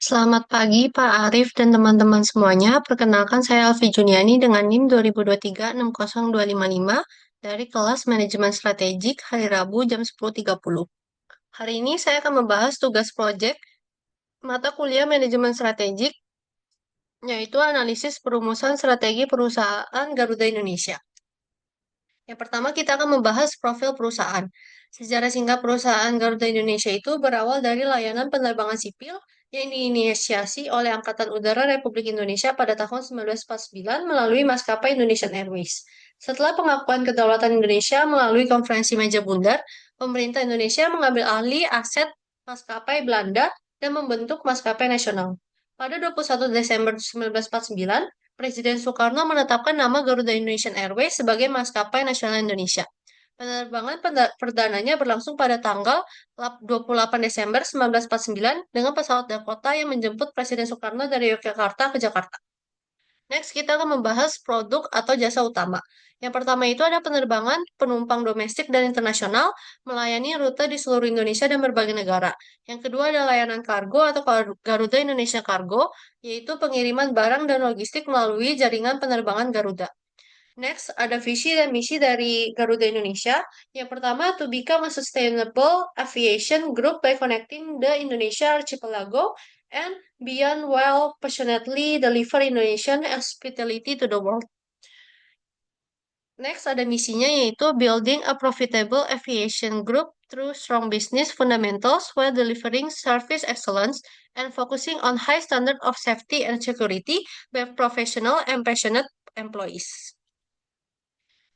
Selamat pagi Pak Arif dan teman-teman semuanya. Perkenalkan saya Alfi Juniani dengan NIM 2023-60255 dari kelas Manajemen Strategik hari Rabu jam 10.30. Hari ini saya akan membahas tugas proyek mata kuliah Manajemen Strategik, yaitu analisis perumusan strategi perusahaan Garuda Indonesia. Yang pertama kita akan membahas profil perusahaan. Sejarah singkat perusahaan Garuda Indonesia itu berawal dari layanan penerbangan sipil yang diinisiasi oleh Angkatan Udara Republik Indonesia pada tahun 1949 melalui maskapai Indonesian Airways. Setelah pengakuan kedaulatan Indonesia melalui konferensi meja bundar, pemerintah Indonesia mengambil alih aset maskapai Belanda dan membentuk maskapai nasional. Pada 21 Desember 1949, Presiden Soekarno menetapkan nama Garuda Indonesian Airways sebagai maskapai nasional Indonesia. Penerbangan perdananya berlangsung pada tanggal 28 Desember 1949 dengan pesawat Dakota yang menjemput Presiden Soekarno dari Yogyakarta ke Jakarta. Next, kita akan membahas produk atau jasa utama. Yang pertama itu ada penerbangan penumpang domestik dan internasional melayani rute di seluruh Indonesia dan berbagai negara. Yang kedua ada layanan kargo atau Garuda Indonesia Cargo, yaitu pengiriman barang dan logistik melalui jaringan penerbangan Garuda. Next, ada visi dan misi dari Garuda Indonesia. Yang pertama, to become a sustainable aviation group by connecting the Indonesia archipelago and beyond while passionately deliver Indonesian hospitality to the world. Next, ada misinya yaitu building a profitable aviation group through strong business fundamentals while delivering service excellence and focusing on high standard of safety and security by professional and passionate employees.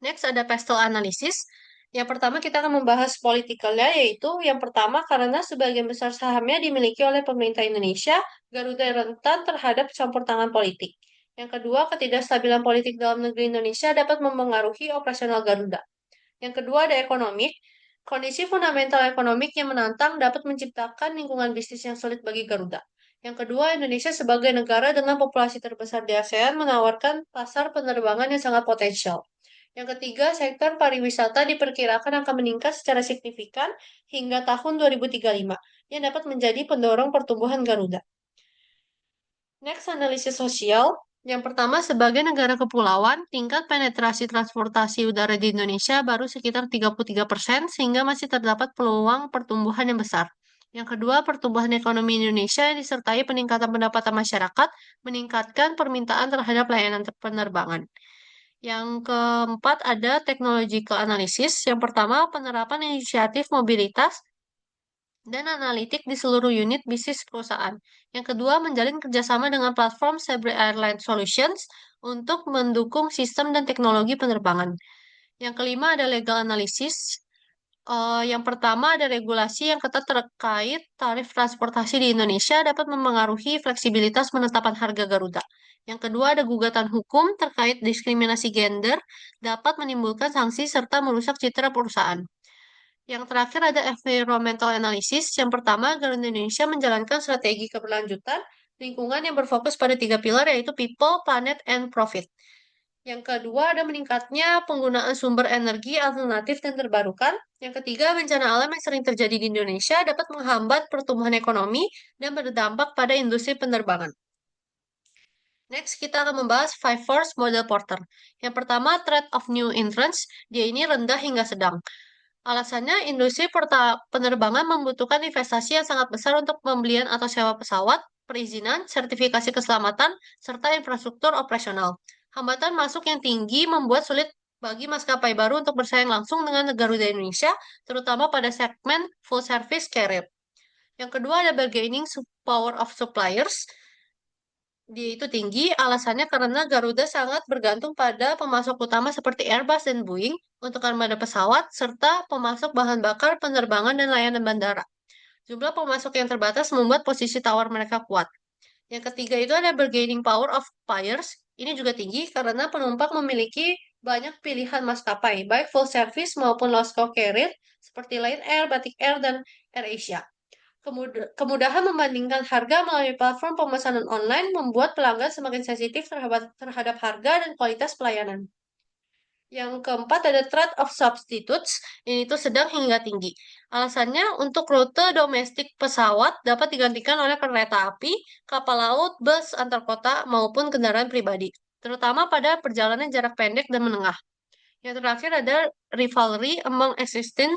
Next ada pestle analysis. Yang pertama kita akan membahas politikalnya, yaitu yang pertama karena sebagian besar sahamnya dimiliki oleh pemerintah Indonesia, Garuda rentan terhadap campur tangan politik. Yang kedua, ketidakstabilan politik dalam negeri Indonesia dapat mempengaruhi operasional Garuda. Yang kedua ada ekonomi. Kondisi fundamental ekonomik yang menantang dapat menciptakan lingkungan bisnis yang sulit bagi Garuda. Yang kedua, Indonesia sebagai negara dengan populasi terbesar di ASEAN menawarkan pasar penerbangan yang sangat potensial. Yang ketiga, sektor pariwisata diperkirakan akan meningkat secara signifikan hingga tahun 2035, yang dapat menjadi pendorong pertumbuhan Garuda. Next, analisis sosial. Yang pertama, sebagai negara kepulauan, tingkat penetrasi transportasi udara di Indonesia baru sekitar 33%, sehingga masih terdapat peluang pertumbuhan yang besar. Yang kedua, pertumbuhan ekonomi Indonesia yang disertai peningkatan pendapatan masyarakat, meningkatkan permintaan terhadap layanan penerbangan. Yang keempat ada technological analysis. Yang pertama, penerapan inisiatif mobilitas dan analitik di seluruh unit bisnis perusahaan. Yang kedua, menjalin kerjasama dengan platform Sabre Airline Solutions untuk mendukung sistem dan teknologi penerbangan. Yang kelima ada legal analysis. Yang pertama ada regulasi yang ketat terkait tarif transportasi di Indonesia dapat mempengaruhi fleksibilitas penetapan harga Garuda. Yang kedua ada gugatan hukum terkait diskriminasi gender dapat menimbulkan sanksi serta merusak citra perusahaan. Yang terakhir ada environmental analysis. Yang pertama, Garuda Indonesia menjalankan strategi keberlanjutan lingkungan yang berfokus pada tiga pilar yaitu people, planet, and profit. Yang kedua ada meningkatnya penggunaan sumber energi alternatif dan terbarukan. Yang ketiga, bencana alam yang sering terjadi di Indonesia dapat menghambat pertumbuhan ekonomi dan berdampak pada industri penerbangan. Next, kita akan membahas Five Force Model Porter. Yang pertama, threat of new entrants. Dia ini rendah hingga sedang. Alasannya, industri penerbangan membutuhkan investasi yang sangat besar untuk pembelian atau sewa pesawat, perizinan, sertifikasi keselamatan, serta infrastruktur operasional. Hambatan masuk yang tinggi membuat sulit bagi maskapai baru untuk bersaing langsung dengan Garuda Indonesia, terutama pada segmen full service carrier. Yang kedua ada bargaining power of suppliers. Dia itu tinggi, alasannya karena Garuda sangat bergantung pada pemasok utama seperti Airbus dan Boeing untuk armada pesawat, serta pemasok bahan bakar penerbangan dan layanan bandara. Jumlah pemasok yang terbatas membuat posisi tawar mereka kuat. Yang ketiga itu ada bargaining power of buyers. Ini juga tinggi karena penumpang memiliki banyak pilihan maskapai, baik full service maupun low cost carrier seperti Lion Air, Batik Air, dan AirAsia. Kemudahan membandingkan harga melalui platform pemesanan online membuat pelanggan semakin sensitif terhadap harga dan kualitas pelayanan. Yang keempat ada threat of substitutes, ini tuh sedang hingga tinggi. Alasannya untuk rute domestik pesawat dapat digantikan oleh kereta api, kapal laut, bus antar kota maupun kendaraan pribadi, terutama pada perjalanan jarak pendek dan menengah. Yang terakhir ada rivalry among existing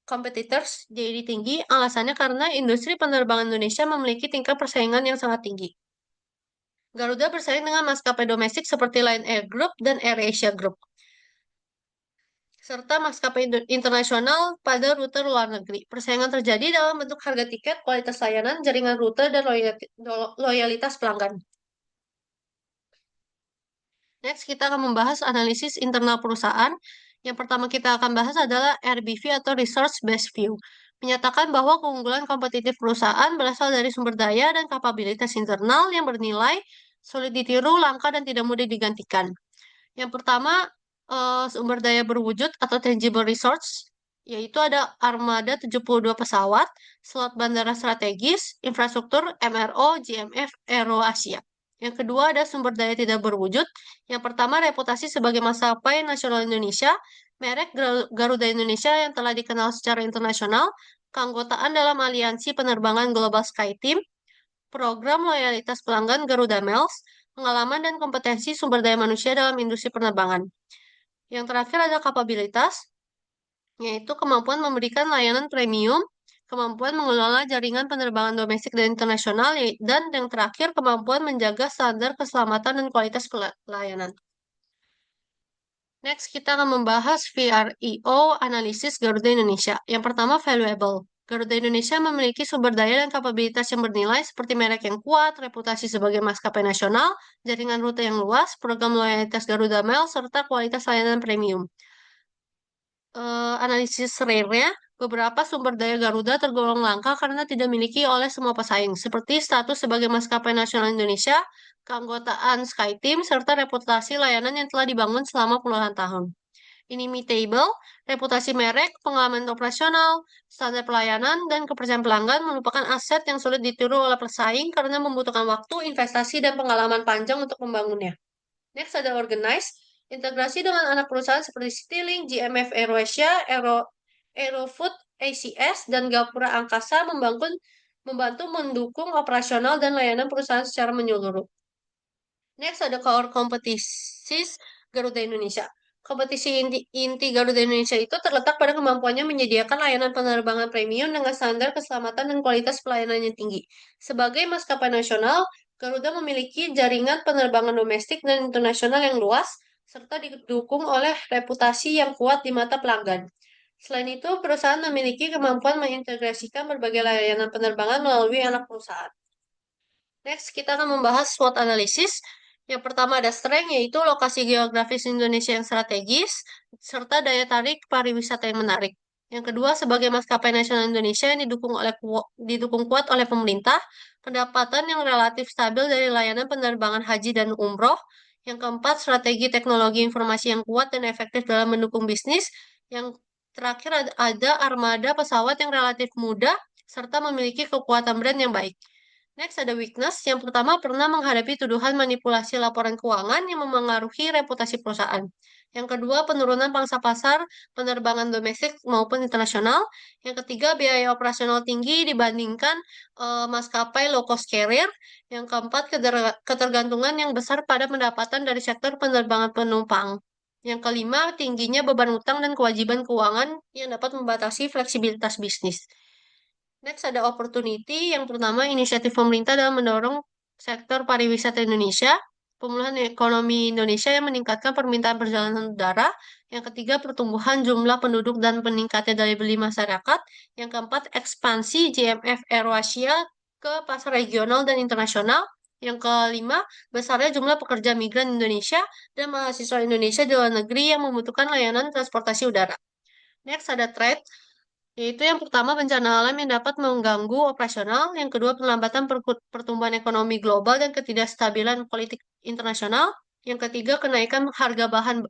competitors jadi tinggi. Alasannya karena industri penerbangan Indonesia memiliki tingkat persaingan yang sangat tinggi. Garuda bersaing dengan maskapai domestik seperti Lion Air Group dan AirAsia Group, serta maskapai internasional pada rute luar negeri. Persaingan terjadi dalam bentuk harga tiket, kualitas layanan, jaringan rute, dan loyalitas pelanggan. Next, kita akan membahas analisis internal perusahaan. Yang pertama kita akan bahas adalah RBV atau Resource Based View. Menyatakan bahwa keunggulan kompetitif perusahaan berasal dari sumber daya dan kapabilitas internal yang bernilai, sulit ditiru, langka, dan tidak mudah digantikan. Yang pertama, sumber daya berwujud atau tangible resource, yaitu ada armada 72 pesawat, slot bandara strategis, infrastruktur, MRO, GMF, Aero Asia. Yang kedua ada sumber daya tidak berwujud. Yang pertama, reputasi sebagai maskapai nasional Indonesia, merek Garuda Indonesia yang telah dikenal secara internasional, keanggotaan dalam aliansi penerbangan Global Sky Team, program loyalitas pelanggan Garuda Miles, pengalaman dan kompetensi sumber daya manusia dalam industri penerbangan. Yang terakhir ada kapabilitas, yaitu kemampuan memberikan layanan premium, kemampuan mengelola jaringan penerbangan domestik dan internasional, dan yang terakhir kemampuan menjaga standar keselamatan dan kualitas layanan. Next, kita akan membahas VRIO analisis Garuda Indonesia. Yang pertama, valuable. Garuda Indonesia memiliki sumber daya dan kapabilitas yang bernilai seperti merek yang kuat, reputasi sebagai maskapai nasional, jaringan rute yang luas, program loyalitas Garuda Mail, serta kualitas layanan premium. Analisis rare-nya, beberapa sumber daya Garuda tergolong langka karena tidak dimiliki oleh semua pesaing, seperti status sebagai maskapai nasional Indonesia, keanggotaan SkyTeam, serta reputasi layanan yang telah dibangun selama puluhan tahun. Inimitable, reputasi merek, pengalaman operasional, standar pelayanan, dan kepercayaan pelanggan merupakan aset yang sulit ditiru oleh pesaing karena membutuhkan waktu, investasi, dan pengalaman panjang untuk membangunnya. Next ada organize, integrasi dengan anak perusahaan seperti Citylink, GMF AeroAsia, Aerofood, ACS, dan Gapura Angkasa membantu mendukung operasional dan layanan perusahaan secara menyeluruh. Next ada core kompetensi Garuda Indonesia. Kompetisi inti Garuda Indonesia itu terletak pada kemampuannya menyediakan layanan penerbangan premium dengan standar keselamatan dan kualitas pelayanan yang tinggi. Sebagai maskapai nasional, Garuda memiliki jaringan penerbangan domestik dan internasional yang luas, serta didukung oleh reputasi yang kuat di mata pelanggan. Selain itu, perusahaan memiliki kemampuan mengintegrasikan berbagai layanan penerbangan melalui anak perusahaan. Next, kita akan membahas SWOT analysis. Yang pertama ada strength, yaitu lokasi geografis Indonesia yang strategis, serta daya tarik pariwisata yang menarik. Yang kedua, sebagai maskapai nasional Indonesia yang didukung kuat oleh pemerintah, pendapatan yang relatif stabil dari layanan penerbangan haji dan umroh. Yang keempat, strategi teknologi informasi yang kuat dan efektif dalam mendukung bisnis. Yang terakhir ada armada pesawat yang relatif mudah, serta memiliki kekuatan brand yang baik. Next ada weakness. Yang pertama pernah menghadapi tuduhan manipulasi laporan keuangan yang memengaruhi reputasi perusahaan. Yang kedua penurunan pangsa pasar penerbangan domestik maupun internasional. Yang ketiga biaya operasional tinggi dibandingkan maskapai low cost carrier. Yang keempat ketergantungan yang besar pada pendapatan dari sektor penerbangan penumpang. Yang kelima tingginya beban utang dan kewajiban keuangan yang dapat membatasi fleksibilitas bisnis. Next ada opportunity. Yang pertama, inisiatif pemerintah dalam mendorong sektor pariwisata Indonesia, pemulihan ekonomi Indonesia yang meningkatkan permintaan perjalanan udara. Yang ketiga, pertumbuhan jumlah penduduk dan peningkatnya daya beli masyarakat. Yang keempat, ekspansi GMF AeroAsia ke pasar regional dan internasional. Yang kelima, besarnya jumlah pekerja migran Indonesia dan mahasiswa Indonesia di luar negeri yang membutuhkan layanan transportasi udara. Next ada trade, yaitu yang pertama bencana alam yang dapat mengganggu operasional, yang kedua penglambatan pertumbuhan ekonomi global dan ketidakstabilan politik internasional, yang ketiga kenaikan harga bahan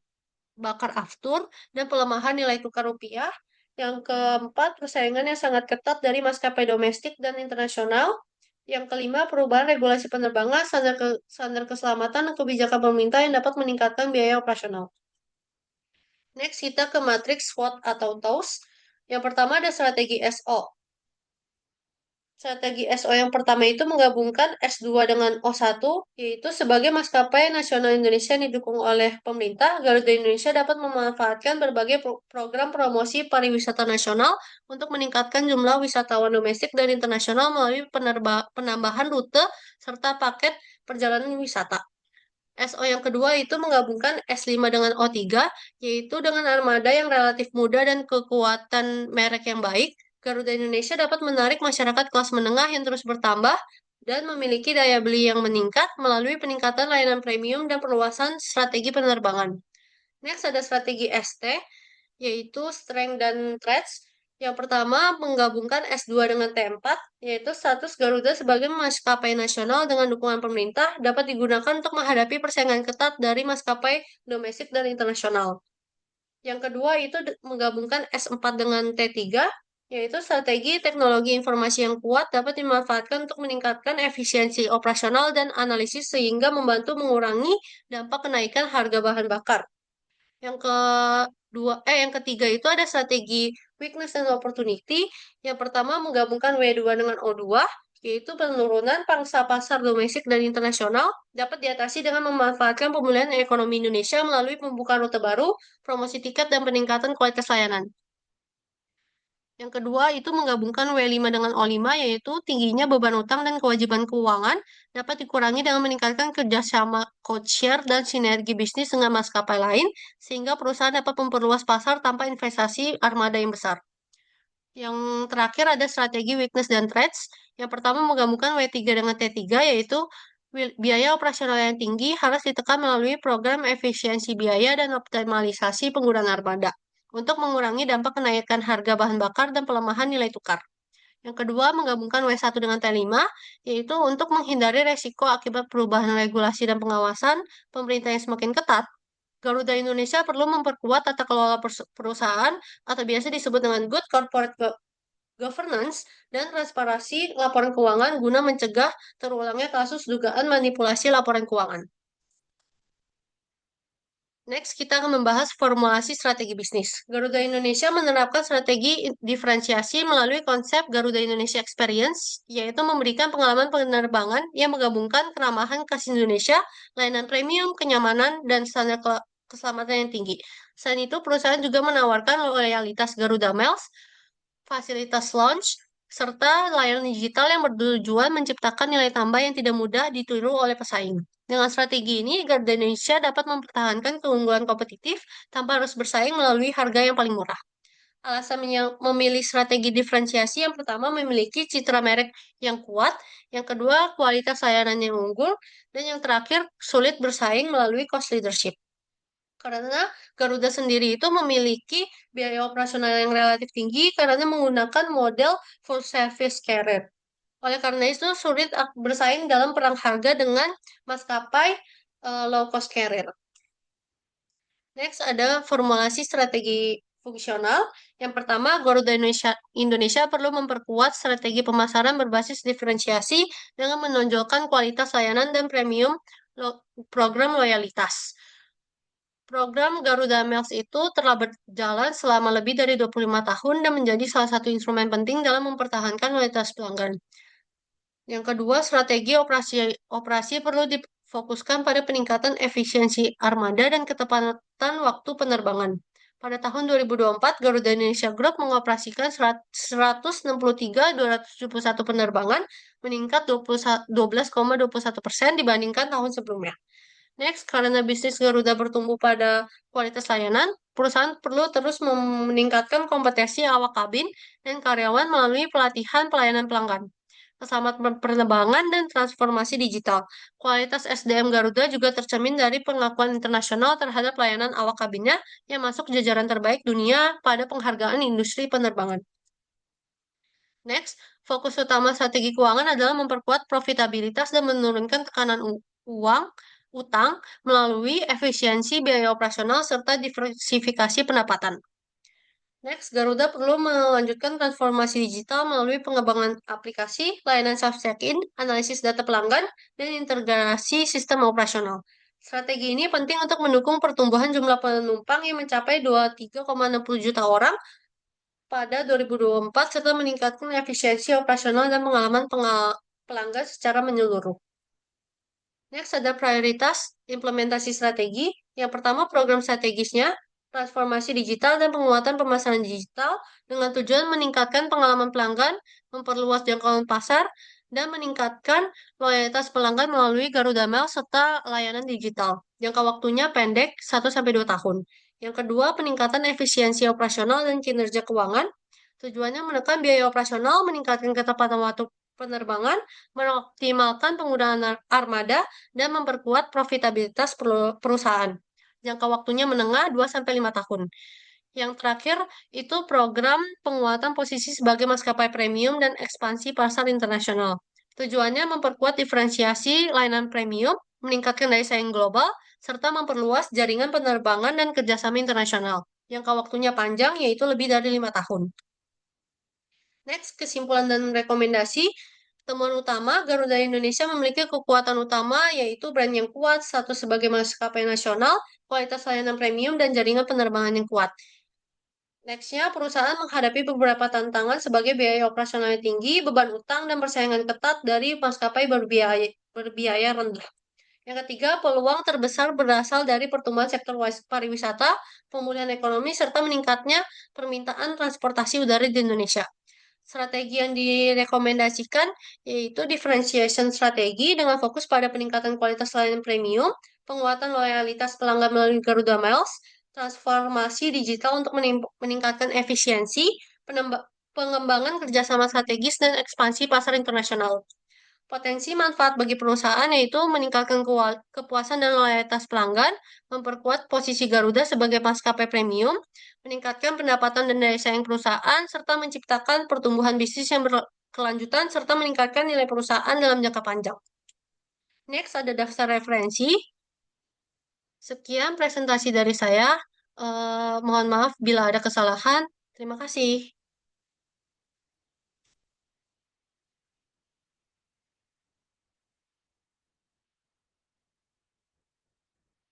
bakar aftur dan pelemahan nilai tukar rupiah, yang keempat persaingan yang sangat ketat dari maskapai domestik dan internasional, yang kelima perubahan regulasi penerbangan, standar keselamatan dan kebijakan pemerintah yang dapat meningkatkan biaya operasional. Next, kita ke matriks SWOT atau TOWS. Yang pertama ada strategi SO. Strategi SO yang pertama itu menggabungkan S2 dengan O1, yaitu sebagai maskapai nasional Indonesia yang didukung oleh pemerintah, Garuda Indonesia dapat memanfaatkan berbagai program promosi pariwisata nasional untuk meningkatkan jumlah wisatawan domestik dan internasional melalui penambahan rute serta paket perjalanan wisata. SO yang kedua itu menggabungkan S5 dengan O3, yaitu dengan armada yang relatif muda dan kekuatan merek yang baik, Garuda Indonesia dapat menarik masyarakat kelas menengah yang terus bertambah dan memiliki daya beli yang meningkat melalui peningkatan layanan premium dan perluasan strategi penerbangan. Next ada strategi ST, yaitu Strength dan Threats. Yang pertama, menggabungkan S2 dengan T4, yaitu status Garuda sebagai maskapai nasional dengan dukungan pemerintah dapat digunakan untuk menghadapi persaingan ketat dari maskapai domestik dan internasional. Yang kedua itu menggabungkan S4 dengan T3, yaitu strategi teknologi informasi yang kuat dapat dimanfaatkan untuk meningkatkan efisiensi operasional dan analisis sehingga membantu mengurangi dampak kenaikan harga bahan bakar. Yang ketiga itu ada strategi weakness dan opportunity. Yang pertama menggabungkan W2 dengan O2, yaitu penurunan pangsa pasar domestik dan internasional dapat diatasi dengan memanfaatkan pemulihan ekonomi Indonesia melalui pembukaan rute baru, promosi tiket, dan peningkatan kualitas layanan. Yang kedua itu menggabungkan W5 dengan O5, yaitu tingginya beban utang dan kewajiban keuangan dapat dikurangi dengan meningkatkan kerjasama code share dan sinergi bisnis dengan maskapai lain, sehingga perusahaan dapat memperluas pasar tanpa investasi armada yang besar. Yang terakhir ada strategi weakness dan threats. Yang pertama menggabungkan W3 dengan T3, yaitu biaya operasional yang tinggi harus ditekan melalui program efisiensi biaya dan optimalisasi penggunaan armada untuk mengurangi dampak kenaikan harga bahan bakar dan pelemahan nilai tukar. Yang kedua, menggabungkan W1 dengan T5, yaitu untuk menghindari resiko akibat perubahan regulasi dan pengawasan pemerintah yang semakin ketat. Garuda Indonesia perlu memperkuat tata kelola perusahaan atau biasa disebut dengan good corporate governance dan transparansi laporan keuangan guna mencegah terulangnya kasus dugaan manipulasi laporan keuangan. Next, kita akan membahas formulasi strategi bisnis. Garuda Indonesia menerapkan strategi diferensiasi melalui konsep Garuda Indonesia Experience, yaitu memberikan pengalaman penerbangan yang menggabungkan keramahan khas Indonesia, layanan premium, kenyamanan, dan standar keselamatan yang tinggi. Selain itu, perusahaan juga menawarkan loyalitas Garuda Miles, fasilitas launch, serta layanan digital yang bertujuan menciptakan nilai tambah yang tidak mudah ditiru oleh pesaing. Dengan strategi ini, Garuda Indonesia dapat mempertahankan keunggulan kompetitif tanpa harus bersaing melalui harga yang paling murah. Alasan memilih strategi diferensiasi yang pertama memiliki citra merek yang kuat, yang kedua kualitas layanan yang unggul, dan yang terakhir sulit bersaing melalui cost leadership. Karena Garuda sendiri itu memiliki biaya operasional yang relatif tinggi karena menggunakan model full service carrier. Oleh karena itu sulit bersaing dalam perang harga dengan maskapai low cost carrier. Next ada formulasi strategi fungsional. Yang pertama, Garuda Indonesia perlu memperkuat strategi pemasaran berbasis diferensiasi dengan menonjolkan kualitas layanan dan premium program loyalitas. Program Garuda Miles itu telah berjalan selama lebih dari 25 tahun dan menjadi salah satu instrumen penting dalam mempertahankan loyalitas pelanggan. Yang kedua, strategi operasi perlu difokuskan pada peningkatan efisiensi armada dan ketepatan waktu penerbangan. Pada tahun 2024, Garuda Indonesia Group mengoperasikan 163.271 penerbangan, meningkat 12,21% dibandingkan tahun sebelumnya. Next, karena bisnis Garuda bertumbuh pada kualitas layanan, perusahaan perlu terus meningkatkan kompetensi awak kabin dan karyawan melalui pelatihan pelayanan pelanggan, keselamatan penerbangan, dan transformasi digital. Kualitas SDM Garuda juga tercermin dari pengakuan internasional terhadap layanan awak kabinnya yang masuk jajaran terbaik dunia pada penghargaan industri penerbangan. Next, fokus utama strategi keuangan adalah memperkuat profitabilitas dan menurunkan tekanan utang melalui efisiensi biaya operasional serta diversifikasi pendapatan. Next, Garuda perlu melanjutkan transformasi digital melalui pengembangan aplikasi, layanan self check-in, analisis data pelanggan, dan integrasi sistem operasional. Strategi ini penting untuk mendukung pertumbuhan jumlah penumpang yang mencapai 23,60 juta orang pada 2024 serta meningkatkan efisiensi operasional dan pengalaman pelanggan secara menyeluruh. Next ada prioritas implementasi strategi. Yang pertama program strategisnya, transformasi digital dan penguatan pemasaran digital dengan tujuan meningkatkan pengalaman pelanggan, memperluas jangkauan pasar, dan meningkatkan loyalitas pelanggan melalui Garuda Mail serta layanan digital. Jangka waktunya pendek 1 sampai 2 tahun. Yang kedua, peningkatan efisiensi operasional dan kinerja keuangan. Tujuannya menekan biaya operasional, meningkatkan ketepatan waktu penerbangan, mengoptimalkan penggunaan armada, dan memperkuat profitabilitas perusahaan. Jangka waktunya menengah 2 sampai 5 tahun. Yang terakhir itu program penguatan posisi sebagai maskapai premium dan ekspansi pasar internasional. Tujuannya memperkuat diferensiasi layanan premium, meningkatkan daya saing global, serta memperluas jaringan penerbangan dan kerjasama internasional. Jangka waktunya panjang, yaitu lebih dari 5 tahun. Next, kesimpulan dan rekomendasi. Temuan utama, Garuda Indonesia memiliki kekuatan utama yaitu brand yang kuat, status sebagai maskapai nasional, kualitas layanan premium, dan jaringan penerbangan yang kuat. Nextnya, perusahaan menghadapi beberapa tantangan sebagai biaya operasional yang tinggi, beban utang, dan persaingan ketat dari maskapai berbiaya rendah. Yang ketiga, peluang terbesar berasal dari pertumbuhan sektor pariwisata, pemulihan ekonomi, serta meningkatnya permintaan transportasi udara di Indonesia. Strategi yang direkomendasikan yaitu differentiation strategi dengan fokus pada peningkatan kualitas layanan premium, penguatan loyalitas pelanggan melalui Garuda Miles, transformasi digital untuk meningkatkan efisiensi, pengembangan kerjasama strategis, dan ekspansi pasar internasional. Potensi manfaat bagi perusahaan yaitu meningkatkan kepuasan dan loyalitas pelanggan, memperkuat posisi Garuda sebagai maskapai premium, meningkatkan pendapatan dan daya saing perusahaan, serta menciptakan pertumbuhan bisnis yang berkelanjutan, serta meningkatkan nilai perusahaan dalam jangka panjang. Next, ada daftar referensi. Sekian presentasi dari saya. Mohon maaf bila ada kesalahan. Terima kasih.